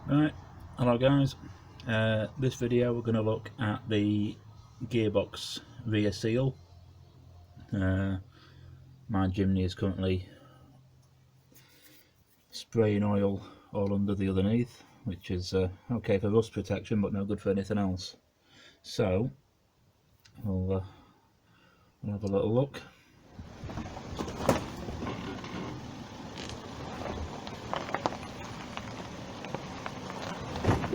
Right, hello guys. This video we're going to look at the gearbox rear seal. My Jimny is currently spraying oil all under the underneath, which is okay for rust protection but no good for anything else. So we'll have a little look.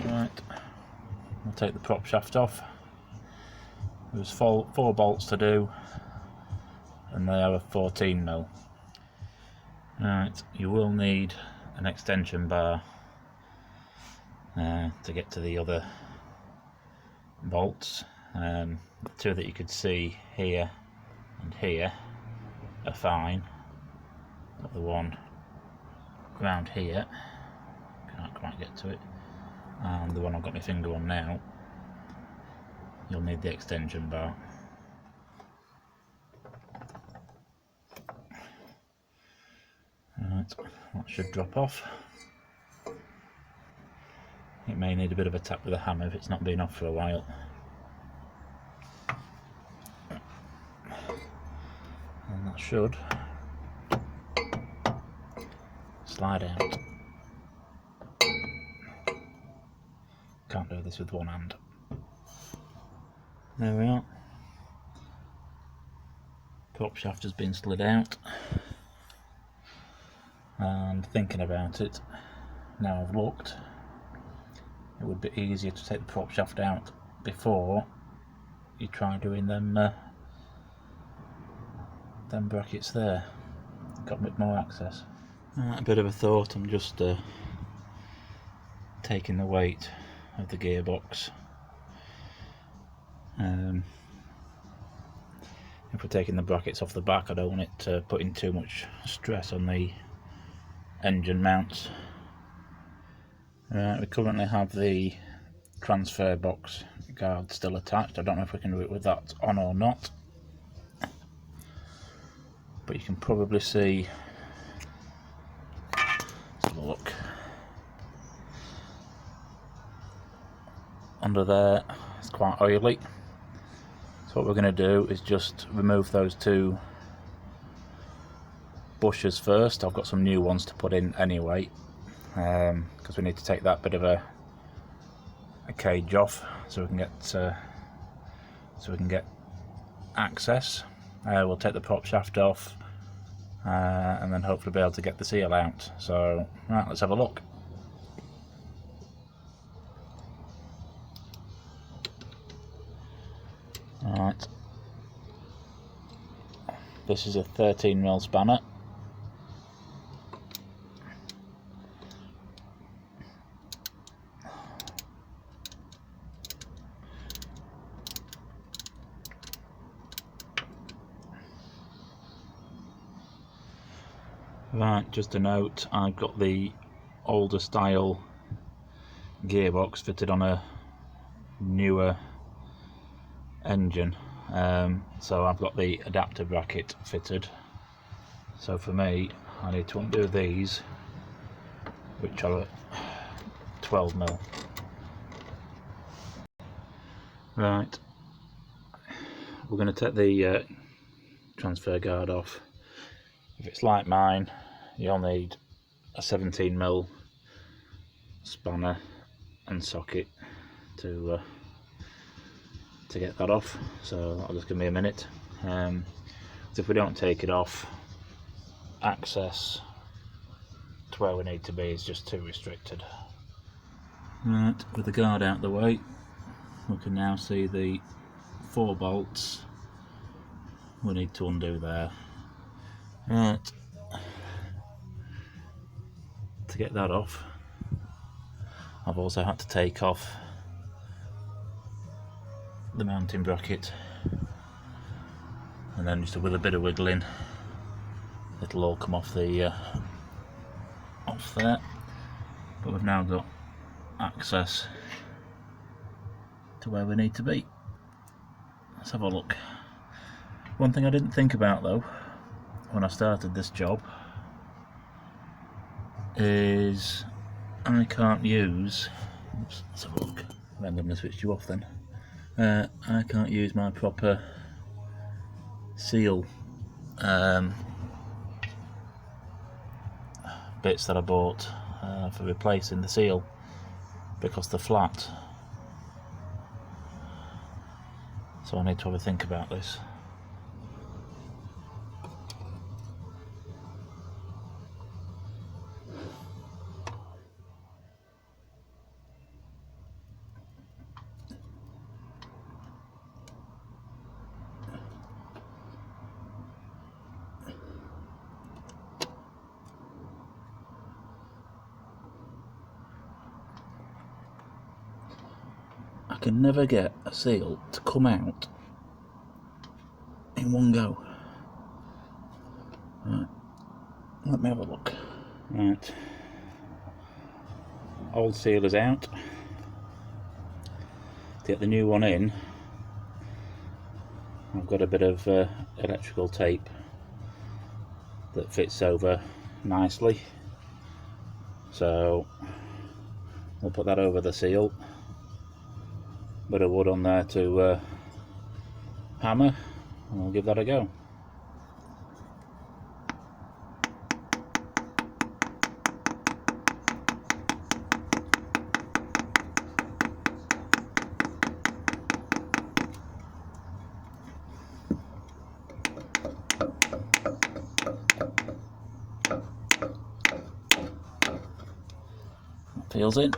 Right, we'll take the prop shaft off. There's four bolts to do, and they are a 14mm. Right, you will need an extension bar to get to the other bolts. The two that you could see here and here are fine, but the one around here, can't quite get to it, and the one I've got my finger on now, you'll need the extension bar. Right, that should drop off. It may need a bit of a tap with a hammer if it's not been off for a while. And that should slide out. Can't do this with one hand. There we are. Prop shaft has been slid out. And thinking about it, now I've looked, it would be easier to take the prop shaft out before you try doing them brackets there. Got a bit more access. A bit of a thought, I'm just taking the weight of the gearbox. If we're taking the brackets off the back, I don't want it putting too much stress on the engine mounts. We currently have the transfer box guard still attached. I don't know if we can do it with that on or not, but you can probably see, let's have a look, under there it's quite oily. So what we're going to do is just remove those two bushes first. I've got some new ones to put in anyway, because we need to take that bit of a cage off so we can get access. We'll take the prop shaft off and then hopefully be able to get the seal out. So right, let's have a look. Alright, this is a 13mm spanner. Right, just a note, I've got the older style gearbox fitted on a newer engine, so I've got the adapter bracket fitted. So for me, I need to undo these, which are 12mm. Right, we're going to take the transfer guard off. If it's like mine, you'll need a 17mm spanner and socket to get that off, so that'll just give me a minute. If we don't take it off, access to where we need to be is just too restricted. Right, with the guard out the way, we can now see the 4 bolts we need to undo there. Right, to get that off, I've also had to take off the mounting bracket, and then just with a bit of wiggling it'll all come off the off there. But we've now got access to where we need to be. Let's have a look. One thing I didn't think about though when I started this job is I can't use, oops, let's have a look, I randomly switched you off then. I can't use my proper seal bits that I bought for replacing the seal because they're flat. So I need to have a think about this. I can never get a seal to come out in one go. Right, let me have a look. Right, old seal is out. To get the new one in, I've got a bit of electrical tape that fits over nicely, so we'll put that over the seal. Bit of wood on there to hammer, and we'll give that a go. Feels in.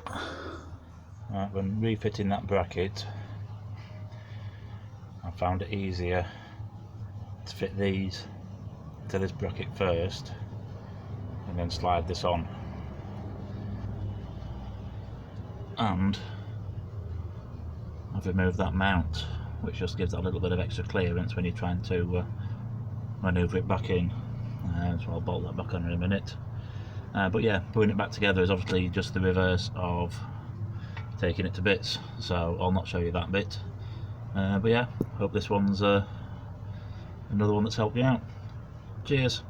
Right, when refitting that bracket, I found it easier to fit these to this bracket first and then slide this on. And I've removed that mount, which just gives that a little bit of extra clearance when you're trying to manoeuvre it back in. So I'll bolt that back on in a minute. But yeah, putting it back together is obviously just the reverse of taking it to bits, so I'll not show you that bit. But yeah, hope this one's another one that's helped you out. Cheers.